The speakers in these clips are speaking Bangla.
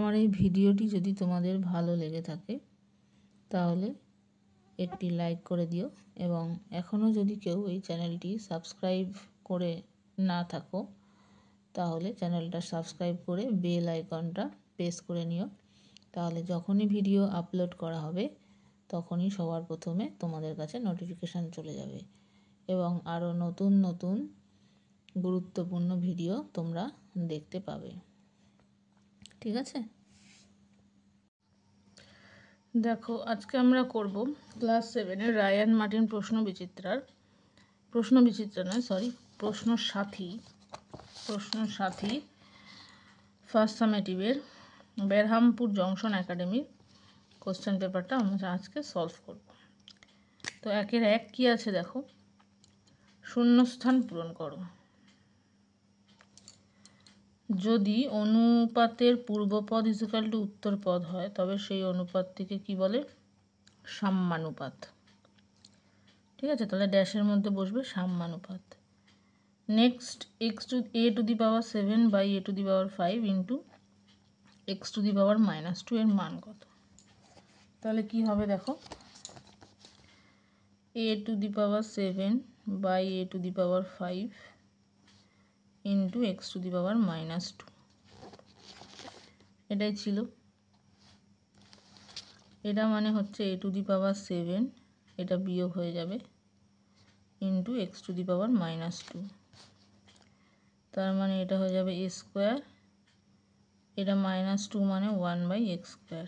আমার এই ভিডিওটি যদি তোমাদের ভালো লেগে থাকে তাহলে একটি লাইক করে দিও, এবং এখনও যদি কেউ এই চ্যানেলটি সাবস্ক্রাইব করে না থাকো তাহলে চ্যানেলটা সাবস্ক্রাইব করে বেল আইকনটা প্রেস করে নিও। তাহলে যখনই ভিডিও আপলোড করা হবে তখনই সবার প্রথমে তোমাদের কাছে নোটিফিকেশান চলে যাবে, এবং আরও নতুন নতুন গুরুত্বপূর্ণ ভিডিও তোমরা দেখতে পাবে। ঠিক আছে, দেখো আজকে আমরা করব ক্লাস 7-এর রায়ান মার্টিন প্রশ্ন সাথী ফার্স্ট সামেটিভের বেরহামপুর জংশন একাডেমির কোশ্চেন পেপারটা আমরা আজকে সলভ করব। তো 1-1 কি আছে দেখো, শূন্যস্থান পূরণ করো। যদি অনুপাতের পূর্বপদ ইকুয়াল টু উত্তর পদ হয় তবে সেই অনুপাতটিকে কি বলে? সাম্যানুপাত। ঠিক আছে, তাহলে ড্যাশের মধ্যে বসবে সাম্যানুপাত। Next, a⁴ by a⁵ into x⁻² এর মান কত? তাহলে কি হবে দেখো, a⁴ by a⁵ into x⁻², এটাই ছিল। এটা মানে হচ্ছে a⁴, এটা বিয়োগ হয়ে যাবে ইন্টু x⁻², তার মানে এটা হয়ে যাবে a², এটা -2 মানে 1/x²,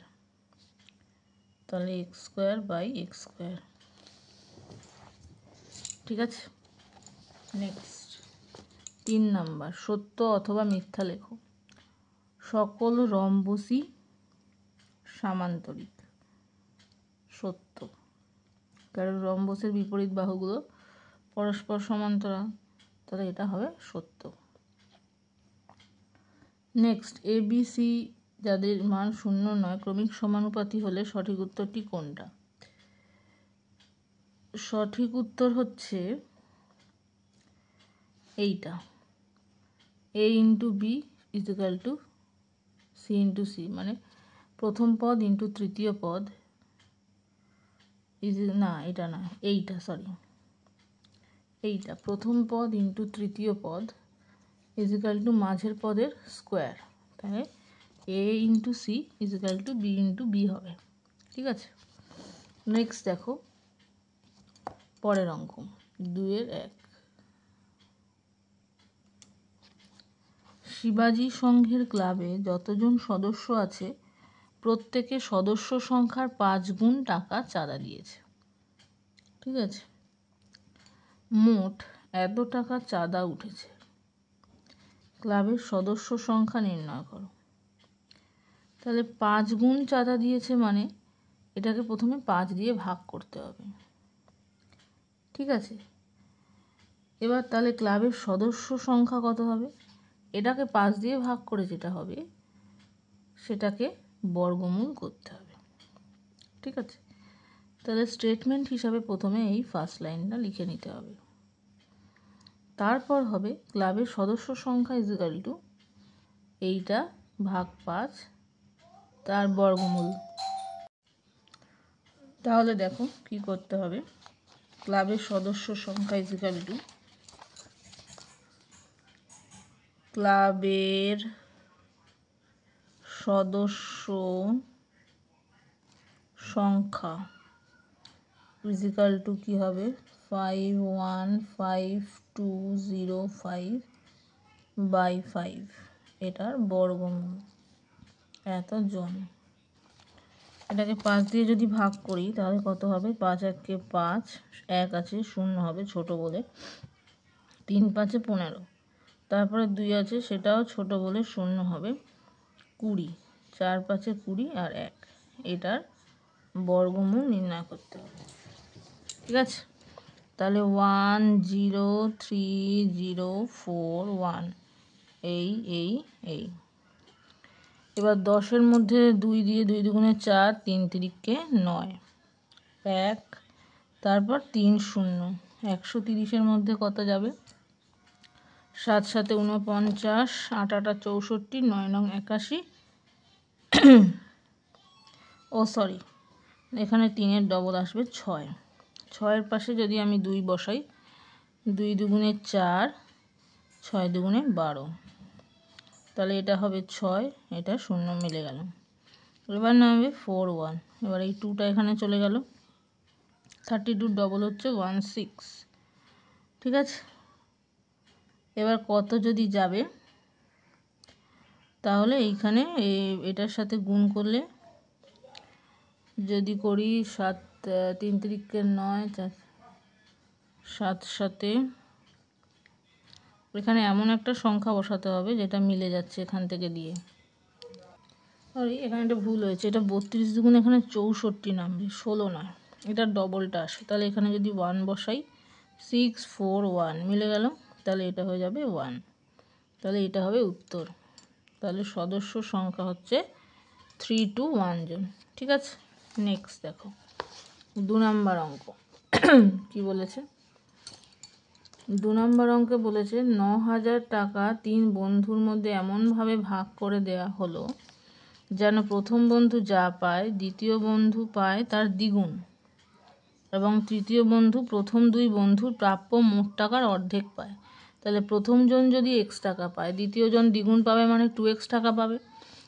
তাহলে x²/x²। ঠিক আছে, নেক্সট 3 নাম্বার, সত্য অথবা মিথ্যা লেখো। সকল রম্বসই সামান্তরিক। সত্য, কারণ রম্বসের বিপরীত বাহুগুলো পরস্পর সমান্তরাল, তাহলে এটা হবে সত্য। নেক্সট, ABC যাদের মান 0 নয় ক্রমিক সমানুপাতি হলে সঠিক উত্তরটি কোনটা? সঠিক উত্তর হচ্ছে এইটা, A into B equal to C into C, মানে প্রথম পদ ইন্টু তৃতীয় পদ এইটা প্রথম পদ ইন্টু তৃতীয় পদ ইকুয়াল টু মাঝের পদের স্কোয়ার, তাহলে A into C equal to B into B হবে। ঠিক আছে, নেক্সট দেখো পরের অঙ্ক 2-1। শিবাজি সংঘের ক্লাবে যতজন সদস্য আছে প্রত্যেকে সদস্য সংখ্যার 5 গুণ টাকা চাঁদা দিয়েছে। ঠিক আছে, মোট এত টাকা চাঁদা উঠেছে, ক্লাবের সদস্য সংখ্যা নির্ণয় করো। তাহলে 5 গুণ চাঁদা দিয়েছে মানে এটাকে প্রথমে 5 দিয়ে ভাগ করতে হবে। ঠিক আছে, এবার তাহলে ক্লাবের সদস্য সংখ্যা কত হবে? এটাকে 5 দিয়ে ভাগ করে যেটা হবে সেটাকে বর্গমূল করতে হবে। ঠিক আছে, তাহলে স্টেটমেন্ট হিসাবে প্রথমে এই ফার্স্ট লাইনটা লিখে নিতে হবে। তারপর হবে ক্লাবের সদস্য সংখ্যা ইকুয়াল টু এইটা ভাগ 5 তার বর্গমূল। তাহলে দেখো কি করতে হবে, ক্লাবের সদস্য সংখ্যা ইকুয়াল টু ক্লাবের সদস্য সংখ্যা ইকুয়াল টু কী হবে 515,205/5, এটার বর্গমূল এতজন। এটাকে 5 দিয়ে যদি ভাগ করি তাহলে কত হবে, 5 × 5, 1 আছে 0 হবে ছোট বলে, 3 × 5 = 15, তারপরে 2 আছে সেটাও ছোট বলে 0 হবে 20, 4 × 5 = 20 আর 1, এটার বর্গমূল নির্ণয় করতে হবে। ঠিক আছে, তাহলে 103,041 এই। এবার 10-এর মধ্যে 2 দিয়ে 2 দুগুণে 4, 3 তিরিকে 9, 1, তারপর 3 0, 130-এর মধ্যে কত যাবে, 7 7 49, 8 8 64, 9 9 81, ও সরি, এখানে 3-এর ডবল আসবে 6। 6-এর পাশে যদি আমি 2 বসাই, 2 দুগুণে 4, 6 দুগুণে 12, তাহলে এটা হবে 6, এটা 0 মিলে গেল। এবার নামবে 4 1, এবার এই 2টা এখানে চলে গেল। 32 ডবল হচ্ছে 16, ঠিক আছে। এবার কত যদি যাবে, তাহলে এইখানে এটার সাথে গুণ করলে যদি করি 7 3 3 9 7 7, এখানে এমন একটা সংখ্যা বসাতে হবে যেটা মিলে যাচ্ছে এখান থেকে দিয়ে। সরি, এখানে একটা ভুল হয়েছে, এটা 32 দুগুণ এখানে 64 নামবে, 16 নয়, এটা ডবলটা আসে। তাহলে এখানে যদি 1 বসাই, 6 4 1 মিলে গেল, তাহলে এটা হয়ে যাবে 1, তাহলে এটা হবে উত্তর। তাহলে সদস্য সংখ্যা হচ্ছে 3 to 1 জন, ঠিক আছে। নেক্সট দেখো 2 নম্বর অঙ্ক কি বলেছে। 2 নম্বর অঙ্কে বলেছে 9,000 টাকা 3 বন্ধুর মধ্যে এমনভাবে ভাগ করে দেয়া হলো যেন প্রথম বন্ধু যা পায় দ্বিতীয় বন্ধু পায় তার দ্বিগুণ, এবং তৃতীয় বন্ধু প্রথম 2 বন্ধুর প্রাপ্য মোট টাকার অর্ধেক পায়। তাহলে প্রথম জন যদি x টাকা পায়, দ্বিতীয় জন দ্বিগুণ পাবে মানে 2x টাকা পাবে।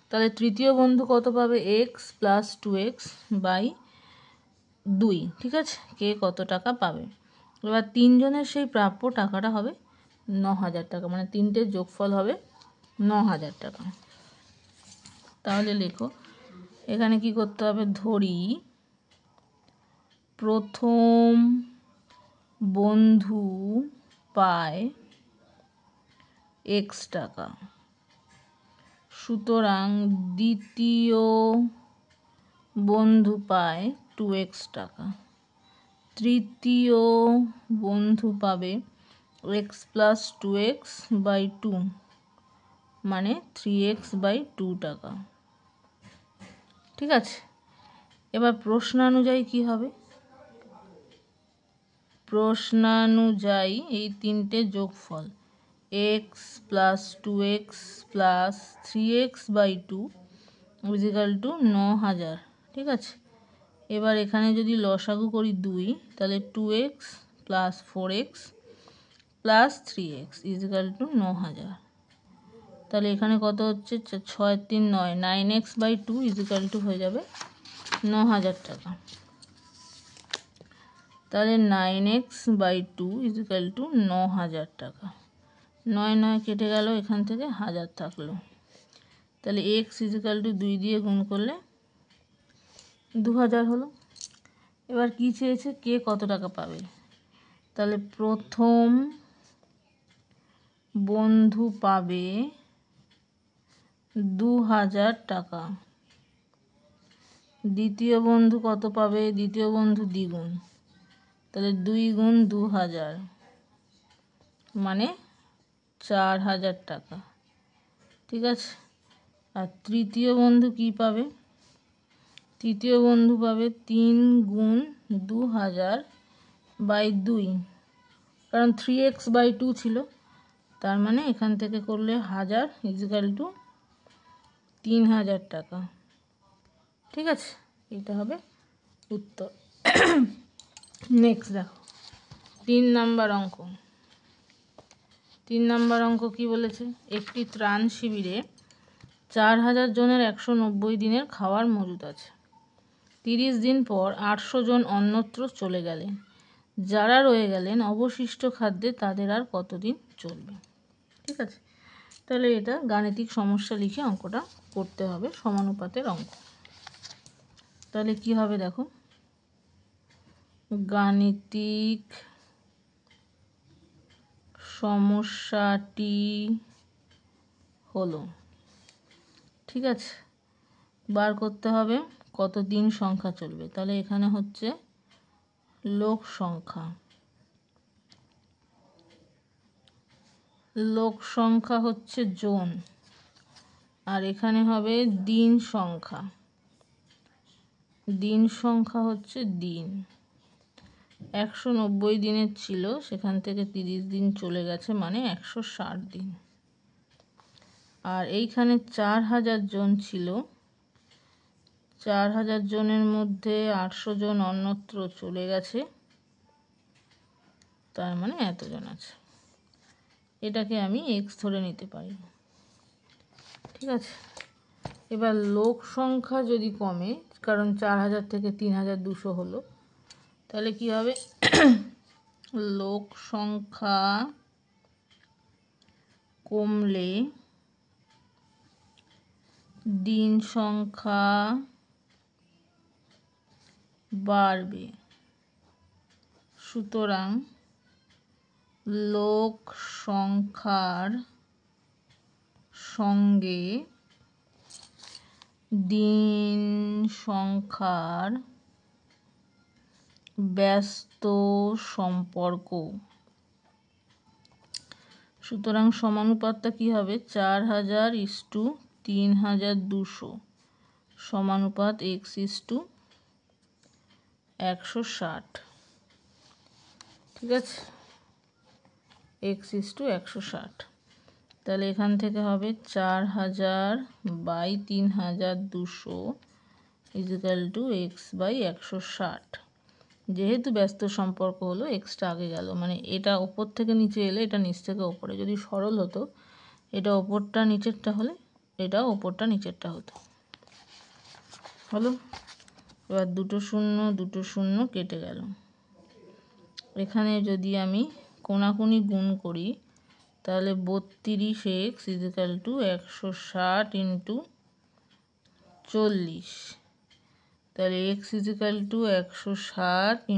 তাহলে তৃতীয় বন্ধু কত পাবে, x প্লাস 2x বাই 2, ঠিক আছে। কে কত টাকা পাবে। এবার 3 জনের সেই প্রাপ্য টাকাটা হবে 9,000 টাকা, মানে 3টের যোগফল হবে 9,000 টাকা। তাহলে লেখো এখানে কি করতে হবে, ধরি প্রথম বন্ধু পায় x টাকা, সুতরাং দ্বিতীয় বন্ধু পায় 2x টাকা, তৃতীয় বন্ধু পাবে x প্লাস 2x বাই 2 মানে 3x বাই 2 টাকা, ঠিক আছে। এবার প্রশ্নানুযায়ী কি হবে, প্রশ্নানুযায়ী এই 3টে যোগফল x plus 2x plus 3x by 2 equal to 9,000, ঠিক আছে। এবার এখানে যদি লসাগু করি 2, তাহলে 2x plus 4x plus 3x equal to 9,000। তাহলে এখানে কত হচ্ছে, 6 3 9, 9x বাই 2 ইকুয়াল টু হয়ে যাবে 9,000 টাকা। তাহলে 9x বাই 2 ইকুয়াল টু 9,000 টাকা। 9 9 কেটে গেল, এখান থেকে 1000 থাকলো। তাহলে x ইকুয়াল টু 2 দিয়ে গুণ করলে 2000 হলো। এবার কি চেয়েছে, কে কত টাকা পাবে। তাহলে প্রথম বন্ধু পাবে 2000 টাকা, দ্বিতীয় বন্ধু কত পাবে, দ্বিতীয় বন্ধু দ্বিগুণ, তাহলে 2 গুণ 2000 মানে 4000 টাকা, ঠিক আছে। আর তৃতীয় বন্ধু কি পাবে, তৃতীয় বন্ধু পাবে 3 গুণ 2000 বাই 2, কারণ 3x বাই 2 ছিল, তার মানে এখান থেকে করলে 1000 ইকুয়াল টু 3000 টাকা, ঠিক আছে। এটা হবে উত্তর। নেক্সট দেখো 3 নম্বর অঙ্ক। 3 নম্বর অঙ্ক কি বলেছে, একটি ত্রাণ শিবিরে 4000 জনের 190 দিনের খাওয়ার মজুদ আছে। 30 দিন পর 800 জন অন্যত্র চলে গেলেন, যারা রয়ে গেলেন অবশিষ্ট খাদ্যে তাদের আর কতদিন চলবে, ঠিক আছে। তাহলে এটা গাণিতিক সমস্যা লিখে অঙ্কটা করতে হবে, সমানুপাতের অঙ্ক। তাহলে কি হবে দেখো, গাণিতিক সমস্যাটি হলো, ঠিক আছে। বার করতে হবে কত দিন সংখ্যা চলবে। তাহলে এখানে হচ্ছে লোক সংখ্যা, লোক সংখ্যা হচ্ছে জন, আর এখানে হবে দিন সংখ্যা, দিন সংখ্যা হচ্ছে দিন। 190 দিনের ছিল, সেখান থেকে 30 দিন চলে গেছে মানে 160 দিন। আর এইখানে 4000 জন ছিল, 4000 জনের মধ্যে 800 জন অন্যত্র চলে গেছে, তার মানে এতজন আছে। এটাকে আমি এক্স ধরে নিতে পারি। ঠিক আছে, এবার লোক সংখ্যা যদি কমে, কারণ 4000 থেকে 3200 হলো, তাহলে কি হবে? লোক সংখ্যা কমলে দিন সংখ্যা বাড়বে। সুতরাং লোক সংখ্যার সঙ্গে দিন সংখ্যার ব্যস্ত সম্পর্ক। সুতরাং সমানুপাতটা কি হবে? 4000:3200 সমানুপাত x:160। ঠিক আছে, x:160। তাহলে এখান থেকে হবে 4000/3200 x/160। যেহেতু ব্যস্ত সম্পর্ক হলো, এক্সটা আগে গেল, মানে এটা ওপর থেকে নিচে এলে এটা নিচ থেকে ওপরে। যদি সরল হতো, এটা ওপরটা নিচেরটা হলে এটাও ওপরটা নিচেরটা হতো। হলো। এবার 2 শূন্য কেটে গেল। এখানে যদি আমি কোনাকুনি গুণ করি, তাহলে 32x = 160 × 40। তাহলে x = 160 ×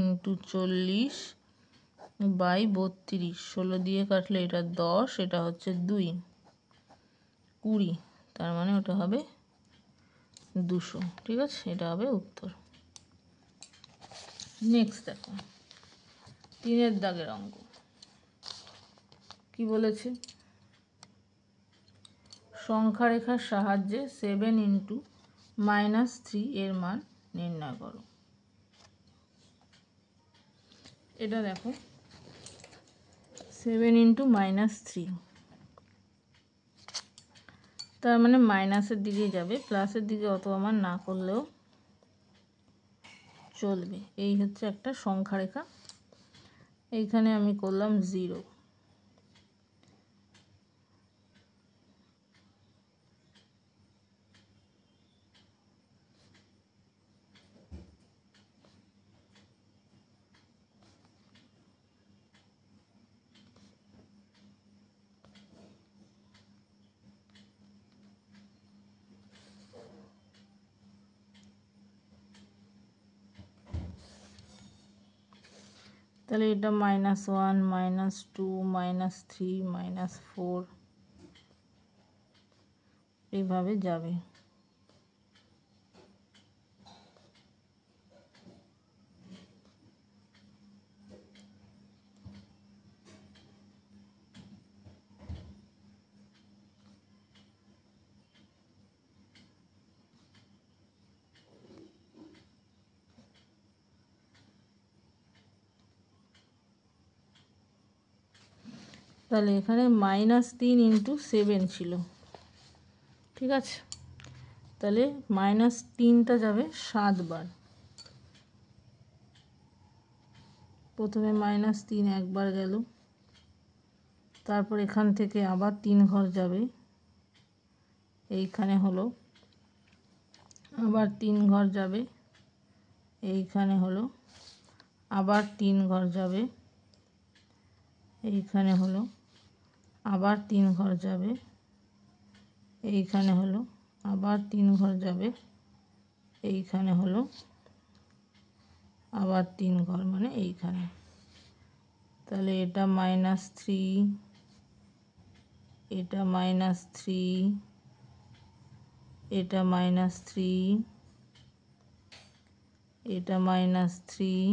40/32। 16 দিয়ে কাটলে এটা 10, এটা হচ্ছে 2, 20। তার মানে ওটা হবে 200। ঠিক আছে, এটা হবে উত্তর। নেক্সট দেখো 3 দাগের অঙ্ক। কি বলেছে? সংখ্যা রেখার সাহায্যে 7 × -3 এর মান নির্ণয় করো। এটা দেখো 7 × -3, তার মানে মাইনাসের দিকেই যাবে, প্লাসের দিকে অত আমার না করলেও চলবে। এই হচ্ছে একটা সংখ্যা রেখা। এইখানে আমি করলাম 0। তাহলে এটা -1, -2, -3, -4 এইভাবে যাবে। তাহলে এখানে -3 × 7 ছিল। ঠিক আছে, তাহলে -3টা যাবে 7 বার। প্রথমে -3 একবার গেল, তারপর এখান থেকে আবার 3 ঘর যাবে, এইখানে হলো, আবার 3 ঘর যাবে, এইখানে হলো, আবার 3 ঘর যাবে, এইখানে হলো, আবার 3 ঘর যাবে, এইখানে হলো, আবার 3 ঘর যাবে, এইখানে হলো, আবার 3 ঘর, মানে এইখানে। তাহলে এটা -3, এটা -3, এটা -3, এটা -3,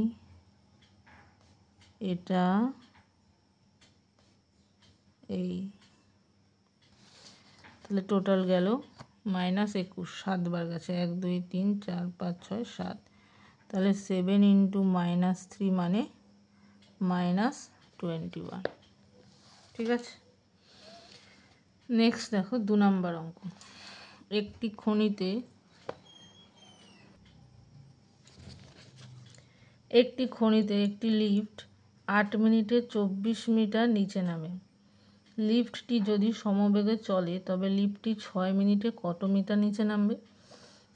এটা এই। তাহলে টোটাল গেল -21, 7 বার গেছে, 1 2 3 4 5 6 7। তাহলে 7 × -3 মানে -21। ঠিক আছে, নেক্সট দেখো 2 নম্বর অঙ্ক। একটি খনিতে একটি খনিতে একটি লিফট 8 মিনিটে 24 মিটার নিচে নামে। লিফটটি যদি সমবেগে চলে তবে লিফটটি 6 মিনিটে কত মিটার নিচে নামবে?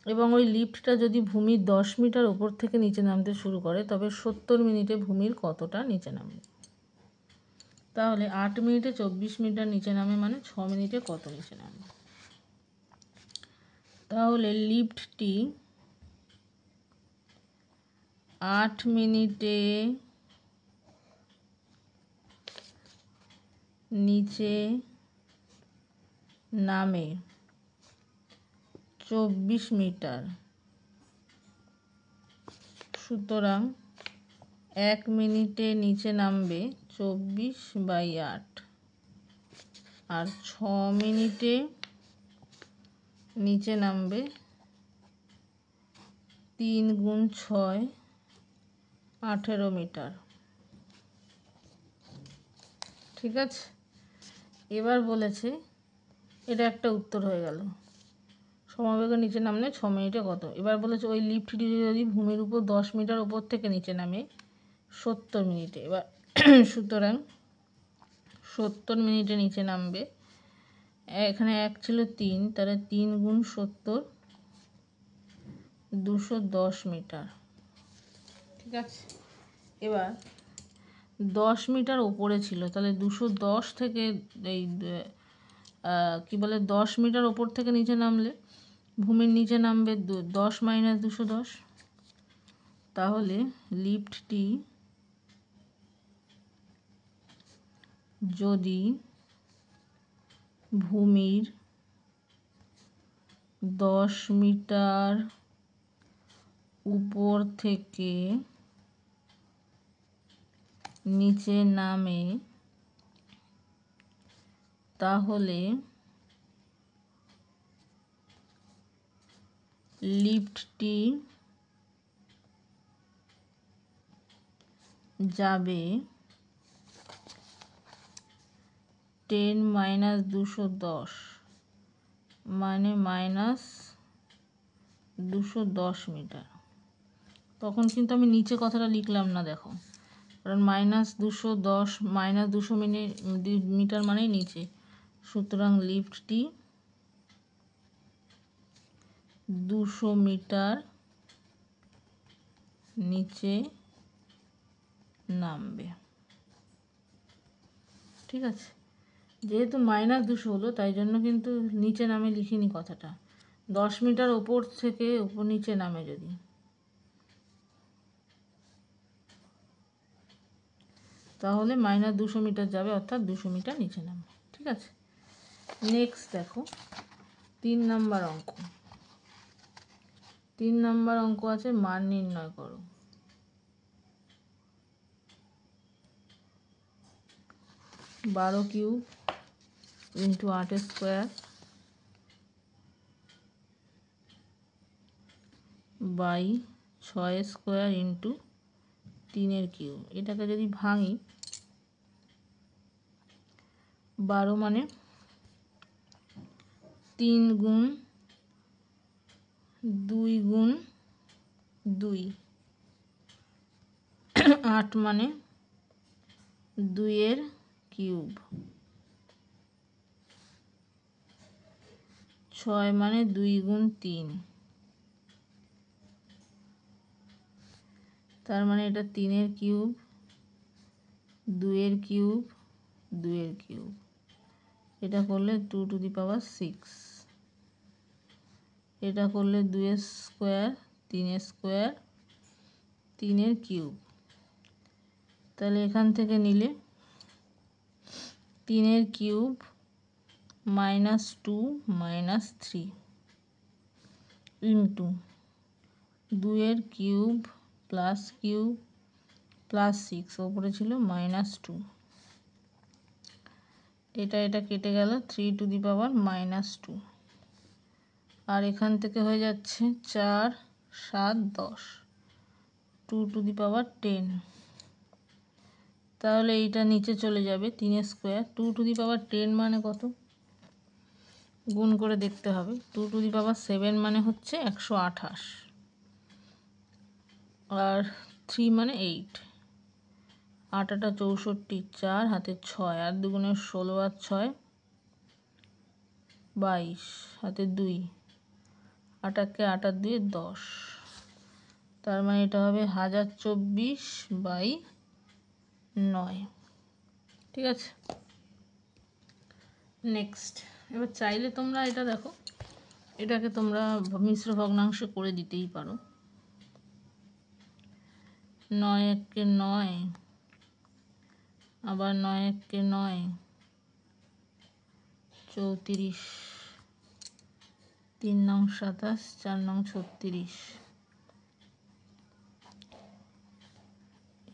এবং ওই লিফটটা যদি ভূমির 10 মিটার ওপর থেকে নিচে নামতে শুরু করে তবে 70 মিনিটে ভূমির কতটা নিচে নামবে? তাহলে 8 মিনিটে 24 মিটার নিচে নামে মানে 6 মিনিটে কত নিচে নামবে? তাহলে লিফটটি 8 মিনিটে নিচে নামে 24 মিটার, সুতরাং 1 মিনিটে নিচে নামবে 24/8, আর 6 মিনিটে নিচে নামবে 3 × 6 18 মিটার। ঠিক আছে, এবার বলেছে এটা একটা উত্তর হয়ে গেল, সমবেগে নিচে নামলে 6 মিনিটে কত। এবার বলেছে ওই লিফটটি যদি ভূমির উপর 10 মিটার ওপর থেকে নিচে নামে 70 মিনিটে, এবার সুতরাং 70 মিনিটে নিচে নামবে, এখানে 1 ছিল 3, তাহলে 3 × 70 210 মিটার। ঠিক আছে, এবার 10 মিটার ওপরে ছিল, তাহলে 210 থেকে এই 10 মিটার ওপর থেকে নিচে নামলে ভূমির নিচে নামবে 10 - 210। তাহলে লিফটটি যদি ভূমির 10 মিটার উপর থেকে নিচে নামে তাহলে লিফটটি যাবে 10 - 210 মানে -210 মিটার। তখন কিন্তু আমি নিচে কথাটা লিখলাম না, দেখো, কারণ -210 -200 মিটার মানেই নিচে, সুতরাং লিফটটি 200 মিটার নিচে নামবে। ঠিক আছে, যেহেতু -200 হলো তাই জন্য কিন্তু নিচে নামে লিখিনি কথাটা, 10 মিটার ওপর থেকে নিচে নামে যদি, তাহলে -200 মিটার যাবে, অর্থাৎ 200 মিটার নিচে নামবে। ঠিক আছে, নেক্সট দেখো 3 নম্বর অঙ্ক। 3 নম্বর অঙ্ক আছে মান নির্ণয় করো। 12 cube × 8 square by 6 square × 3 cube. এটাকে যদি ভাঙি, 12 মানে 3 × 2 × 2, 8 মানে 2 কিউব, 6 মানে 2 × 3, তার মানে এটা 3 কিউব, 2 কিউব, 2 কিউব, এটা করলে 2⁶, এটা করলে 2 স্কোয়ার, 3 স্কোয়ার, 3 কিউব। তাহলে এখান থেকে নিলে 3 cube -2 - 3 into 2 cube plus cube plus 6, ওপরে ছিল -2, এটা কেটে গেল 3⁻², আর এখান থেকে হয়ে যাচ্ছে 4 7 10, 2⁻10। তাহলে এইটা নিচে চলে যাবে 3 স্কোয়ার, 2⁻10 মানে কত গুণ করে দেখতে হবে। 2⁻7 মানে হচ্ছে 128, আর 3 মানে 8, 8 8 64, 4 হাতে 6, 8 দুগুণে 16 আর 6 22, হাতে 2, 8 8 8 আর 2 10, তার মানে এটা হবে 1024/9। ঠিক আছে, নেক্সট। এবার চাইলে তোমরা এটা দেখো, এটাকে তোমরা মিশ্র ভগ্নাংশে করে দিতেই পারো। 9 1 9, আবার 9 1 9, 34, 3 নং 27, 4 নং 36,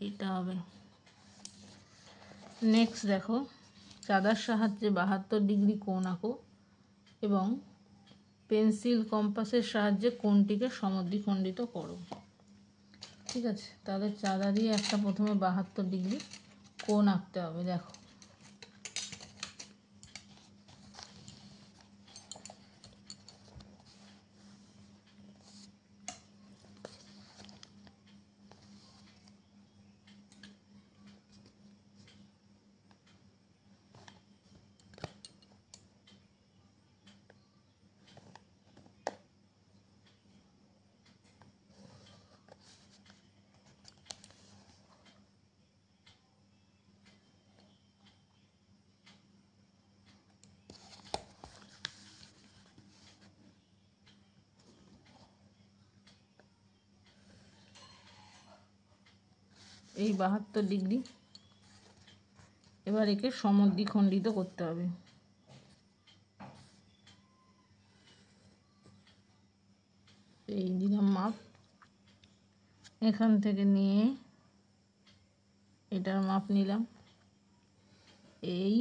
এটা হবে। নেক্সট দেখো, চাঁদার সাহায্যে 72 ডিগ্রি কোণ আঁকো এবং পেন্সিল কম্পাসের সাহায্যে কোণটিকে সমদ্বিখণ্ডিত করো। ঠিক আছে, তাহলে চাঁদা দিয়ে একটা প্রথমে 72 ডিগ্রি কোণ আঁকতে হবে। দেখো, এই 72 ডিগ্রি, এবার একে সমদ্বিখণ্ডিত করতে হবে। এই দিলাম মাপ, এখান থেকে নিয়ে এটার মাপ নিলাম, এই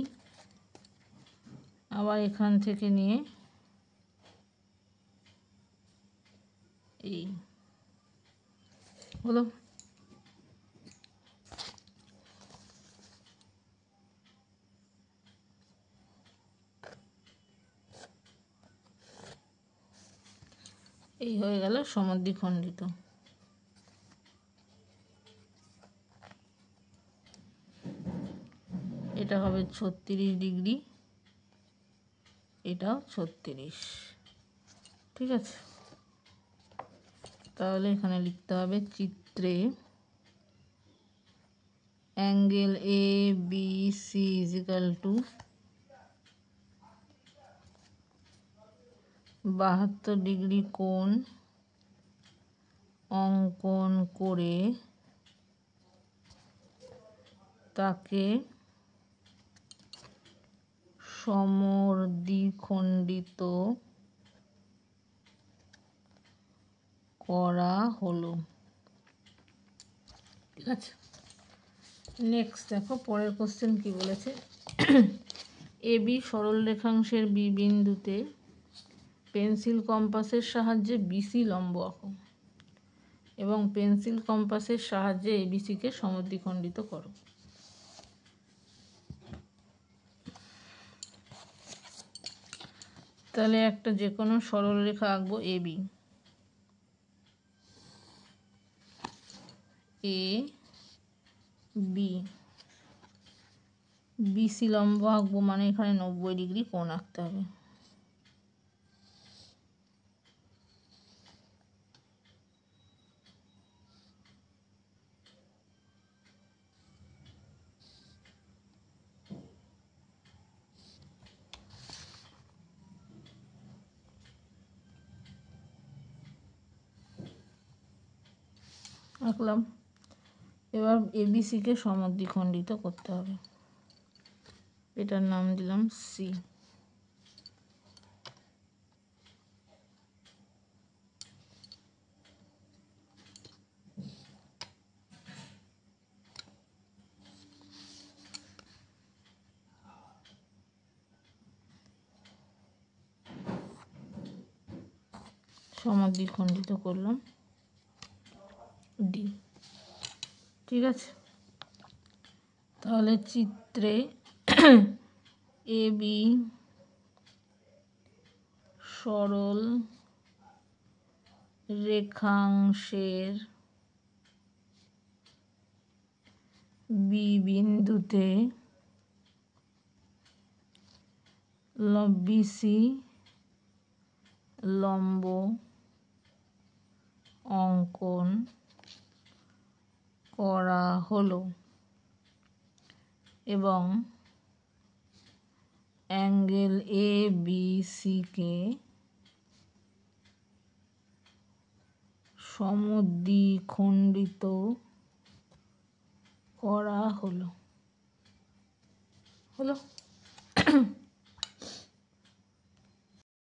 আবার এখান থেকে নিয়ে এই হলো। এই হয়ে গেল সমদ্বিখণ্ডিত। এটা হবে 36 ডিগ্রি, এটাও 36। ঠিক আছে, তাহলে এখানে লিখতে হবে চিত্রে angle A B C equal to 72 degree কোণ অঙ্কন করে তাকে সমদ্বিখণ্ডিত করা হলো। ঠিক আছে, নেক্সট দেখো পরের কোশ্চেন কি বলেছে। এ বি সরল রেখাংশের বি বিন্দুতে পেন্সিল কম্পাসের সাহায্যে বিসি লম্ব আঁকো এবং পেন্সিল কম্পাসের সাহায্যে এবিসিকে সমদ্বিখণ্ডিত করো। তাহলে একটা যে কোনো সরল রেখা আঁকবো এবি, এ বি, বিসি লম্ব আঁকবো মানে এখানে 90 ডিগ্রি কোণ আঁকতে হবে। আঁকলাম, এবার এবিসিকে সমদ্বিখণ্ডিত করতে হবে, এটার নাম দিলাম সি। সমদ্বিখণ্ডিত করলাম ডি। ঠিক আছে, তাহলে চিত্রে এ বি সরল রেখাংশের বি বিন্দুতে বিসি লম্ব অঙ্কন করা হলো এবং অ্যাঙ্গেল এ বি সিকে সমদ্বিখণ্ডিত করা হলো।